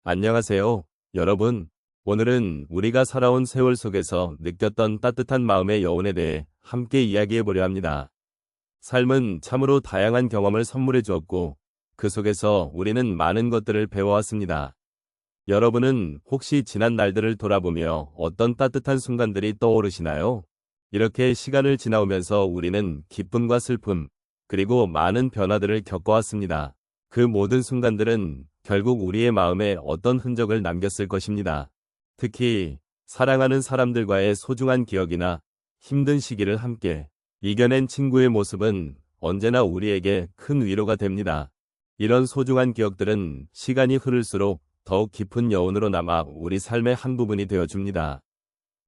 안녕하세요, 여러분. 오늘은 우리가 살아온 세월 속에서 느꼈던 따뜻한 마음의 여운에 대해 함께 이야기해 보려 합니다. 삶은 참으로 다양한 경험을 선물해 주었고, 그 속에서 우리는 많은 것들을 배워왔습니다. 여러분은 혹시 지난 날들을 돌아보며 어떤 따뜻한 순간들이 떠오르시나요? 이렇게 시간을 지나오면서 우리는 기쁨과 슬픔, 그리고 많은 변화들을 겪어왔습니다. 그 모든 순간들은 결국 우리의 마음에 어떤 흔적을 남겼을 것입니다. 특히 사랑하는 사람들과의 소중한 기억이나 힘든 시기를 함께 이겨낸 친구의 모습은 언제나 우리에게 큰 위로가 됩니다. 이런 소중한 기억들은 시간이 흐를수록 더욱 깊은 여운으로 남아 우리 삶의 한 부분이 되어줍니다.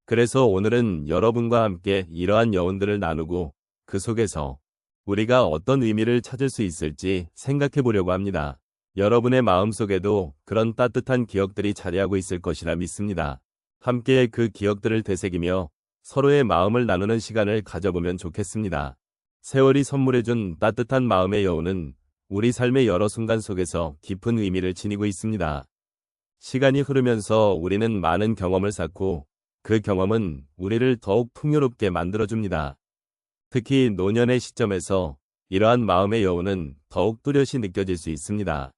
그래서 오늘은 여러분과 함께 이러한 여운들을 나누고 그 속에서 우리가 어떤 의미를 찾을 수 있을지 생각해 보려고 합니다. 여러분의 마음속에도 그런 따뜻한 기억들이 자리하고 있을 것이라 믿습니다. 함께 그 기억들을 되새기며 서로의 마음을 나누는 시간을 가져보면 좋겠습니다. 세월이 선물해준 따뜻한 마음의 여운은 우리 삶의 여러 순간 속에서 깊은 의미를 지니고 있습니다. 시간이 흐르면서 우리는 많은 경험을 쌓고 그 경험은 우리를 더욱 풍요롭게 만들어줍니다. 특히 노년의 시점에서 이러한 마음의 여운은 더욱 뚜렷이 느껴질 수 있습니다.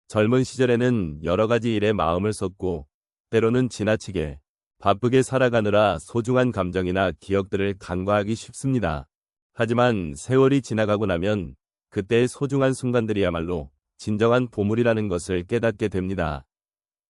젊은 시절에는 여러 가지 일에 마음을 쏟고 때로는 지나치게 바쁘게 살아가느라 소중한 감정이나 기억들을 간과하기 쉽습니다. 하지만 세월이 지나가고 나면 그때의 소중한 순간들이야말로 진정한 보물이라는 것을 깨닫게 됩니다.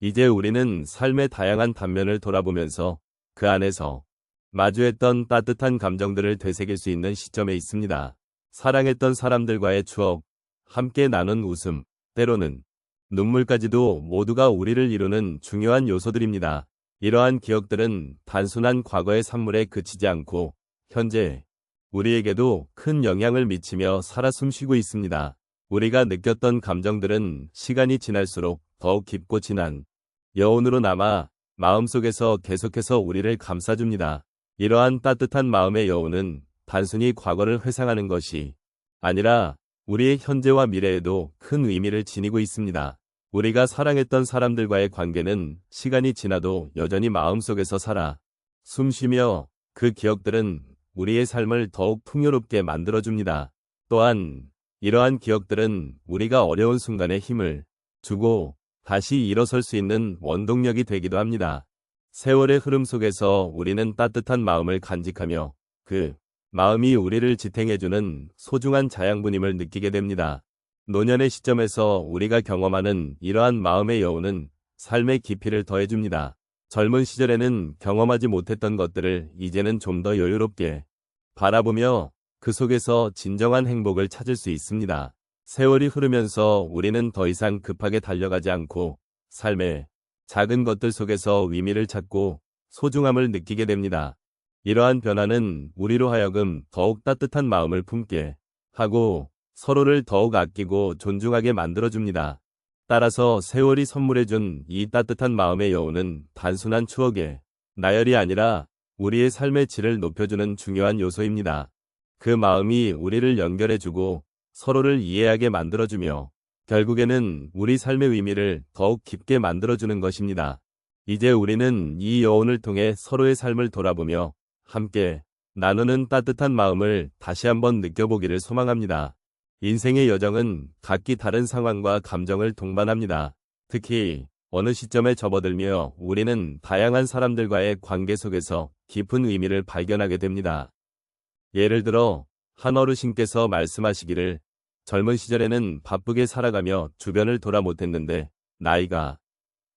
이제 우리는 삶의 다양한 단면을 돌아보면서 그 안에서 마주했던 따뜻한 감정들을 되새길 수 있는 시점에 있습니다. 사랑했던 사람들과의 추억, 함께 나눈 웃음, 때로는 눈물까지도 모두가 우리를 이루는 중요한 요소들입니다. 이러한 기억들은 단순한 과거의 산물에 그치지 않고 현재 우리에게도 큰 영향을 미치며 살아 숨쉬고 있습니다. 우리가 느꼈던 감정들은 시간이 지날수록 더욱 깊고 진한 여운으로 남아 마음속에서 계속해서 우리를 감싸줍니다. 이러한 따뜻한 마음의 여운은 단순히 과거를 회상하는 것이 아니라 우리의 현재와 미래에도 큰 의미를 지니고 있습니다. 우리가 사랑했던 사람들과의 관계는 시간이 지나도 여전히 마음속에서 살아 숨쉬며 그 기억들은 우리의 삶을 더욱 풍요롭게 만들어줍니다. 또한 이러한 기억들은 우리가 어려운 순간에 힘을 주고 다시 일어설 수 있는 원동력이 되기도 합니다. 세월의 흐름 속에서 우리는 따뜻한 마음을 간직하며 그 마음이 우리를 지탱해주는 소중한 자양분임을 느끼게 됩니다. 노년의 시점에서 우리가 경험하는 이러한 마음의 여운은 삶의 깊이를 더해줍니다. 젊은 시절에는 경험하지 못했던 것들을 이제는 좀 더 여유롭게 바라보며 그 속에서 진정한 행복을 찾을 수 있습니다. 세월이 흐르면서 우리는 더 이상 급하게 달려가지 않고 삶의 작은 것들 속에서 의미를 찾고 소중함을 느끼게 됩니다. 이러한 변화는 우리로 하여금 더욱 따뜻한 마음을 품게 하고 서로를 더욱 아끼고 존중하게 만들어줍니다. 따라서 세월이 선물해준 이 따뜻한 마음의 여운은 단순한 추억의 나열이 아니라 우리의 삶의 질을 높여주는 중요한 요소입니다. 그 마음이 우리를 연결해주고 서로를 이해하게 만들어주며 결국에는 우리 삶의 의미를 더욱 깊게 만들어주는 것입니다. 이제 우리는 이 여운을 통해 서로의 삶을 돌아보며 함께 나누는 따뜻한 마음을 다시 한번 느껴보기를 소망합니다. 인생의 여정은 각기 다른 상황과 감정을 동반합니다. 특히 어느 시점에 접어들며 우리는 다양한 사람들과의 관계 속에서 깊은 의미를 발견하게 됩니다. 예를 들어 한 어르신께서 말씀하시기를 젊은 시절에는 바쁘게 살아가며 주변을 돌아 못했는데 나이가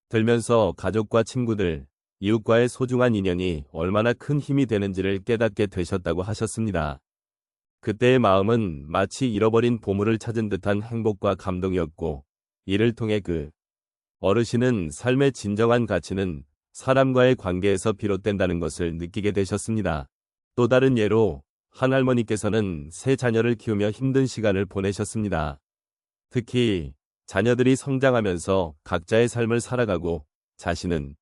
들면서 가족과 친구들, 이웃과의 소중한 인연이 얼마나 큰 힘이 되는지를 깨닫게 되셨다고 하셨습니다. 그때의 마음은 마치 잃어버린 보물을 찾은 듯한 행복과 감동이었고 이를 통해 그 어르신은 삶의 진정한 가치는 사람과의 관계에서 비롯된다는 것을 느끼게 되셨습니다. 또 다른 예로 한 할머니께서는 세 자녀를 키우며 힘든 시간을 보내셨습니다. 특히 자녀들이 성장하면서 각자의 삶을 살아가고 자신은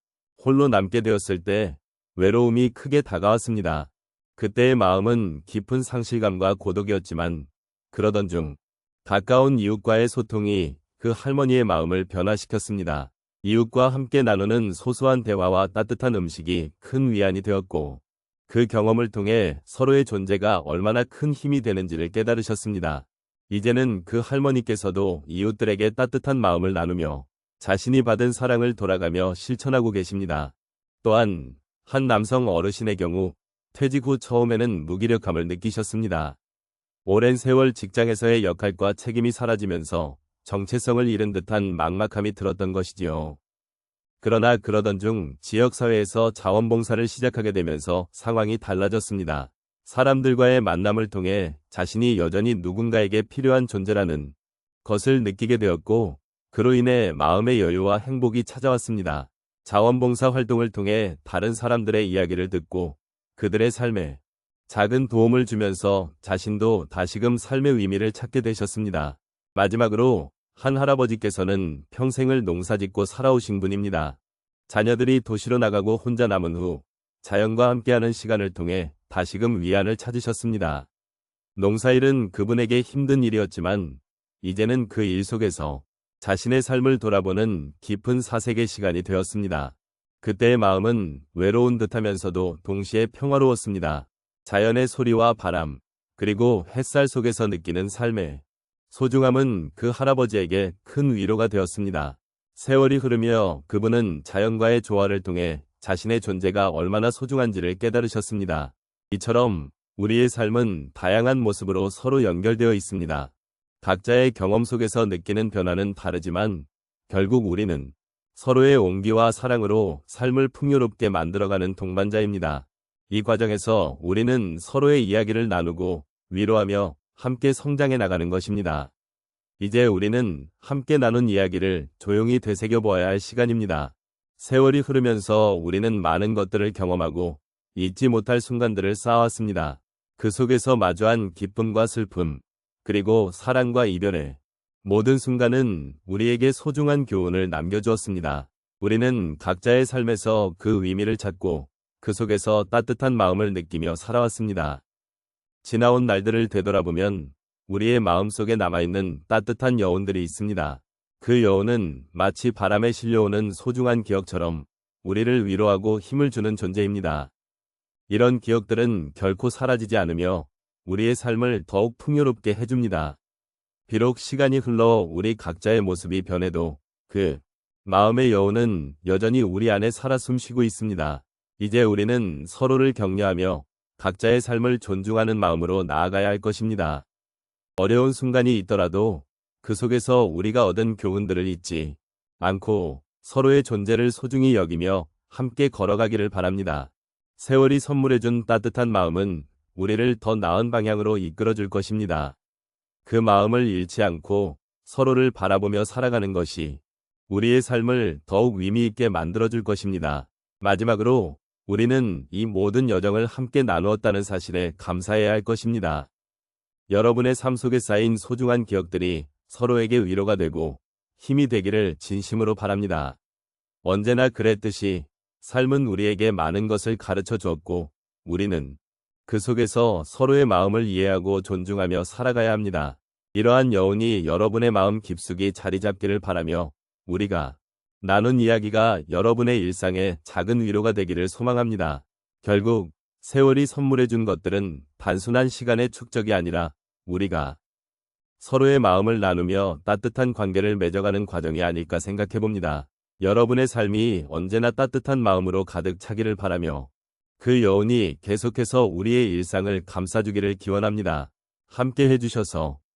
홀로 남게 되었을 때 외로움이 크게 다가왔습니다. 그때의 마음은 깊은 상실감과 고독이었지만 그러던 중 가까운 이웃과의 소통이 그 할머니의 마음을 변화시켰습니다. 이웃과 함께 나누는 소소한 대화와 따뜻한 음식이 큰 위안이 되었고, 그 경험을 통해 서로의 존재가 얼마나 큰 힘이 되는지를 깨달으셨습니다. 이제는 그 할머니께서도 이웃들에게 따뜻한 마음을 나누며 자신이 받은 사랑을 돌아가며 실천하고 계십니다. 또한 한 남성 어르신의 경우 퇴직 후 처음에는 무기력함을 느끼셨습니다. 오랜 세월 직장에서의 역할과 책임이 사라지면서 정체성을 잃은 듯한 막막함이 들었던 것이지요. 그러나 그러던 중 지역사회에서 자원봉사를 시작하게 되면서 상황이 달라졌습니다. 사람들과의 만남을 통해 자신이 여전히 누군가에게 필요한 존재라는 것을 느끼게 되었고, 그로 인해 마음의 여유와 행복이 찾아왔습니다. 자원봉사 활동을 통해 다른 사람들의 이야기를 듣고 그들의 삶에 작은 도움을 주면서 자신도 다시금 삶의 의미를 찾게 되셨습니다. 마지막으로 한 할아버지께서는 평생을 농사짓고 살아오신 분입니다. 자녀들이 도시로 나가고 혼자 남은 후 자연과 함께하는 시간을 통해 다시금 위안을 찾으셨습니다. 농사일은 그분에게 힘든 일이었지만 이제는 그 일 속에서 자신의 삶을 돌아보는 깊은 사색의 시간이 되었습니다. 그때의 마음은 외로운 듯하면서도 동시에 평화로웠습니다. 자연의 소리와 바람, 그리고 햇살 속에서 느끼는 삶의 소중함은 그 할아버지에게 큰 위로가 되었습니다. 세월이 흐르며 그분은 자연과의 조화를 통해 자신의 존재가 얼마나 소중한지를 깨달으셨습니다. 이처럼 우리의 삶은 다양한 모습으로 서로 연결되어 있습니다. 각자의 경험 속에서 느끼는 변화는 다르지만 결국 우리는 서로의 온기와 사랑으로 삶을 풍요롭게 만들어가는 동반자입니다. 이 과정에서 우리는 서로의 이야기를 나누고 위로하며 함께 성장해 나가는 것입니다. 이제 우리는 함께 나눈 이야기를 조용히 되새겨 보아야 할 시간입니다. 세월이 흐르면서 우리는 많은 것들을 경험하고 잊지 못할 순간들을 쌓아왔습니다. 그 속에서 마주한 기쁨과 슬픔, 그리고 사랑과 이별의 모든 순간은 우리에게 소중한 교훈을 남겨주었습니다. 우리는 각자의 삶에서 그 의미를 찾고 그 속에서 따뜻한 마음을 느끼며 살아왔습니다. 지나온 날들을 되돌아보면 우리의 마음속에 남아있는 따뜻한 여운들이 있습니다. 그 여운은 마치 바람에 실려오는 소중한 기억처럼 우리를 위로하고 힘을 주는 존재입니다. 이런 기억들은 결코 사라지지 않으며 우리의 삶을 더욱 풍요롭게 해줍니다. 비록 시간이 흘러 우리 각자의 모습이 변해도 그 마음의 여운은 여전히 우리 안에 살아 숨쉬고 있습니다. 이제 우리는 서로를 격려하며 각자의 삶을 존중하는 마음으로 나아가야 할 것입니다. 어려운 순간이 있더라도 그 속에서 우리가 얻은 교훈들을 잊지 않고 서로의 존재를 소중히 여기며 함께 걸어가기를 바랍니다. 세월이 선물해준 따뜻한 마음은 우리를 더 나은 방향으로 이끌어줄 것입니다. 그 마음을 잃지 않고 서로를 바라보며 살아가는 것이 우리의 삶을 더욱 의미 있게 만들어줄 것입니다. 마지막으로 우리는 이 모든 여정을 함께 나누었다는 사실에 감사해야 할 것입니다. 여러분의 삶 속에 쌓인 소중한 기억들이 서로에게 위로가 되고 힘이 되기를 진심으로 바랍니다. 언제나 그랬듯이 삶은 우리에게 많은 것을 가르쳐 주었고 우리는 그 속에서 서로의 마음을 이해하고 존중하며 살아가야 합니다. 이러한 여운이 여러분의 마음 깊숙이 자리 잡기를 바라며 우리가 나눈 이야기가 여러분의 일상에 작은 위로가 되기를 소망합니다. 결국 세월이 선물해준 것들은 단순한 시간의 축적이 아니라 우리가 서로의 마음을 나누며 따뜻한 관계를 맺어가는 과정이 아닐까 생각해봅니다. 여러분의 삶이 언제나 따뜻한 마음으로 가득 차기를 바라며 그 여운이 계속해서 우리의 일상을 감싸주기를 기원합니다. 함께 해주셔서